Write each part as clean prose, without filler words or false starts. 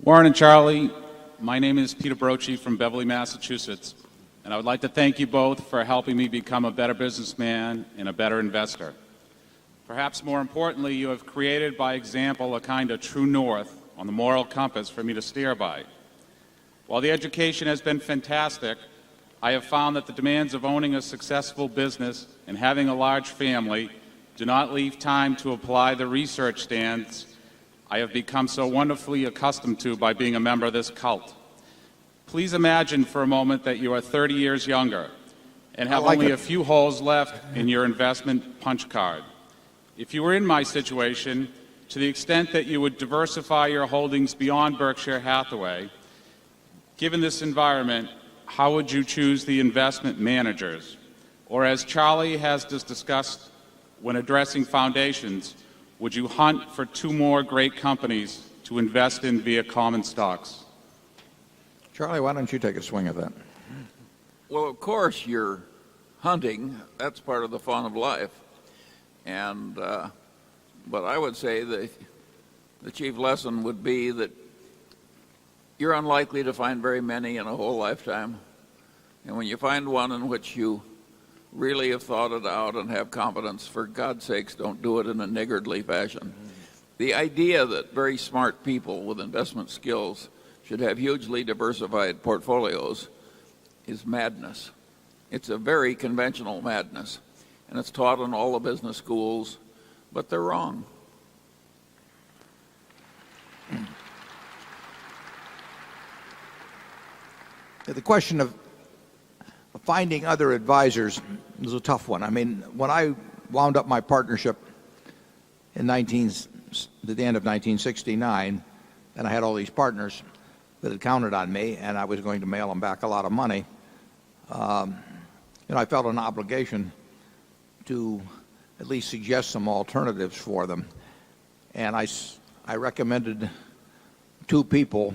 Warren and Charlie, my name is Peter Brochi from Beverly, Massachusetts, and I would like to thank you both for helping me become a better businessman and a better investor. Perhaps more importantly, you have created by example a kind of true north on the moral compass for me to steer by. While the education has been fantastic, I have found that the demands of owning a successful business and having a large family do not leave time to apply the research standards I have become so wonderfully accustomed to by being a member of this cult. Please imagine for a moment that you are 30 years younger and have only a few holes left in your investment punch card. If you were in my situation, to the extent that you would diversify your holdings beyond Berkshire Hathaway, given this environment, how would you choose the investment managers? Or as Charlie has just discussed when addressing foundations, would you hunt for two more great companies to invest in via common stocks? Charlie, why don't you take a swing at that? Well, of course, you're hunting. That's part of the fun of life. And but I would say that the chief lesson would be that you're unlikely to find very many in a whole lifetime. And when you find one in which you really have thought it out and have confidence, for God's sakes, don't do it in a niggardly fashion. The idea that very smart people with investment skills should have hugely diversified portfolios is madness. It's a very conventional madness, and it's taught in all the business schools, but they're wrong. The question of finding other advisors is a tough one. I mean, when I wound up my partnership at the end of 1969, and I had all these partners that had counted on me, and I was going to mail them back a lot of money, I felt an obligation to at least suggest some alternatives for them. And I recommended two people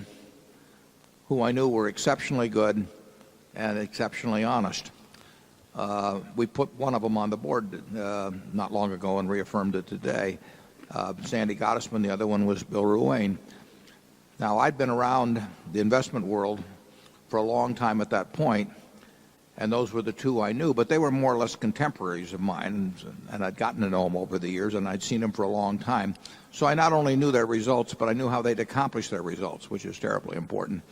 who I knew were exceptionally good and exceptionally honest. We put one of them on the board not long ago and reaffirmed it today. Sandy Gottesman, the other one was Bill Ruane. Now, I'd been around the investment world for a long time at that point, and those were the two I knew, but they were more or less contemporaries of mine, and I'd gotten to know them over the years, and I'd seen them for a long time. So I not only knew their results, but I knew how they'd accomplished their results, which is terribly important.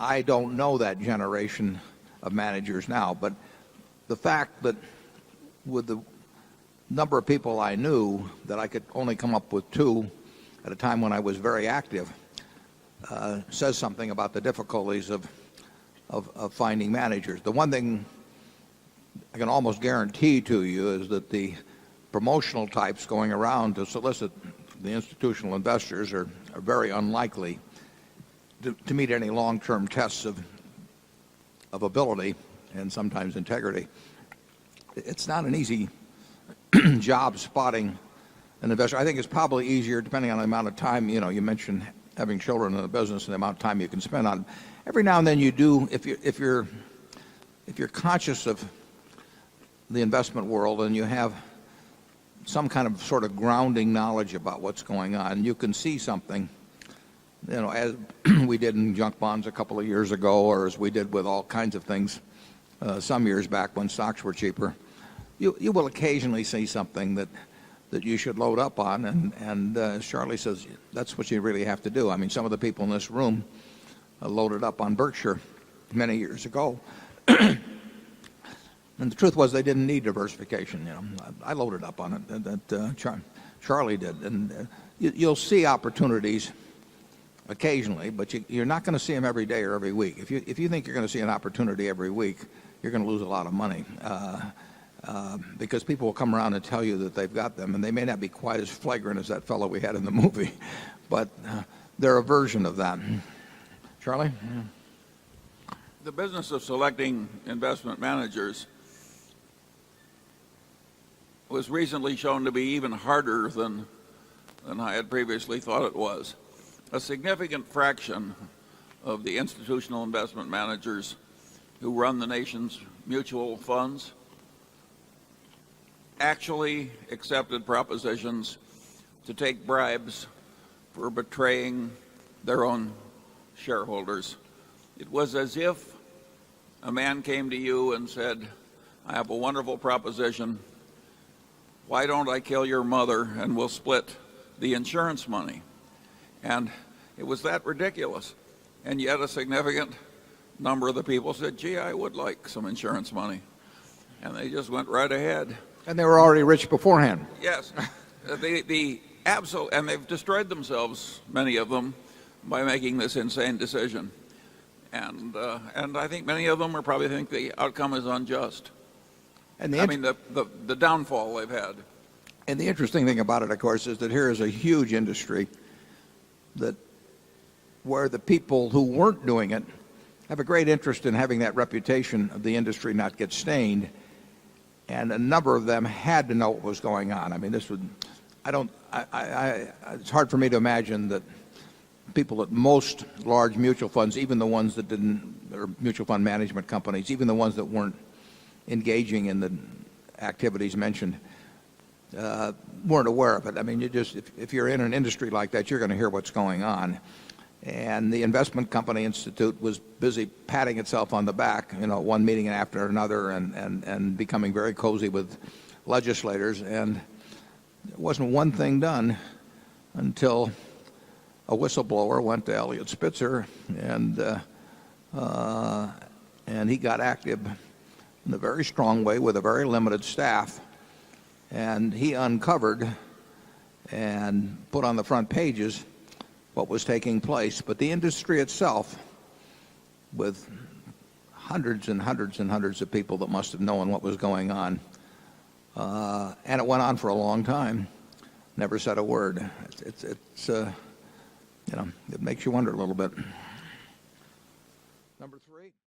I don't know that generation of managers now, but the fact that with the number of people I knew that I could only come up with two at a time when I was very active says something about the difficulties of finding managers. The one thing I can almost guarantee to you is that the promotional types going around to solicit the institutional investors are very unlikely to meet any long-term tests of ability and sometimes integrity. It's not an easy job spotting an investor. I think it's probably easier depending on the amount of time. You mentioned having children in the business and the amount of time you can spend on it. Every now and then you do, if you're conscious of the investment world and you have some kind of sort of grounding knowledge about what's going on, you can see something, as we did in junk bonds a couple of years ago, or as we did with all kinds of things some years back when stocks were cheaper. You will occasionally see something that you should load up on, and as Charlie says, that's what you really have to do. I mean, some of the people in this room loaded up on Berkshire many years ago. And the truth was they didn't need diversification. I loaded up on it. Charlie did. And you'll see opportunities occasionally, but you're not going to see them every day or every week. If you think you're going to see an opportunity every week, you're going to lose a lot of money. Because people will come around and tell you that they've got them, and they may not be quite as flagrant as that fellow we had in the movie, but they're a version of that. Charlie? The business of selecting investment managers was recently shown to be even harder than I had previously thought it was. A significant fraction of the institutional investment managers who run the nation's mutual funds actually accepted propositions to take bribes for betraying their own shareholders. It was as if a man came to you and said, I have a wonderful proposition. Why don't I kill your mother and we'll split the insurance money? And it was that ridiculous. And yet a significant number of the people said, gee, I would like some insurance money. And they just went right ahead. And they were already rich beforehand. Yes. And they've destroyed themselves, many of them, by making this insane decision. And I think many of them are probably think the outcome is unjust. And the downfall they've had. And the interesting thing about it, of course, is that here is a huge industry that where the people who weren't doing it have a great interest in having that reputation of the industry not get stained. And a number of them had to know what was going on. I mean, it's hard for me to imagine that people at most large mutual funds, even the ones that didn't, or mutual fund management companies, even the ones that weren't engaging in the activities mentioned, weren't aware of it. I mean, if you're in an industry like that, you're going to hear what's going on. And the Investment Company Institute was busy patting itself on the back, one meeting after another, and becoming very cozy with legislators. And there wasn't one thing done until a whistleblower went to Elliot Spitzer, and he got active in a very strong way with a very limited staff. And he uncovered and put on the front pages what was taking place. But the industry itself, with hundreds and hundreds and hundreds of people that must have known what was going on, and it went on for a long time, never said a word. It makes you wonder a little bit. Number 3.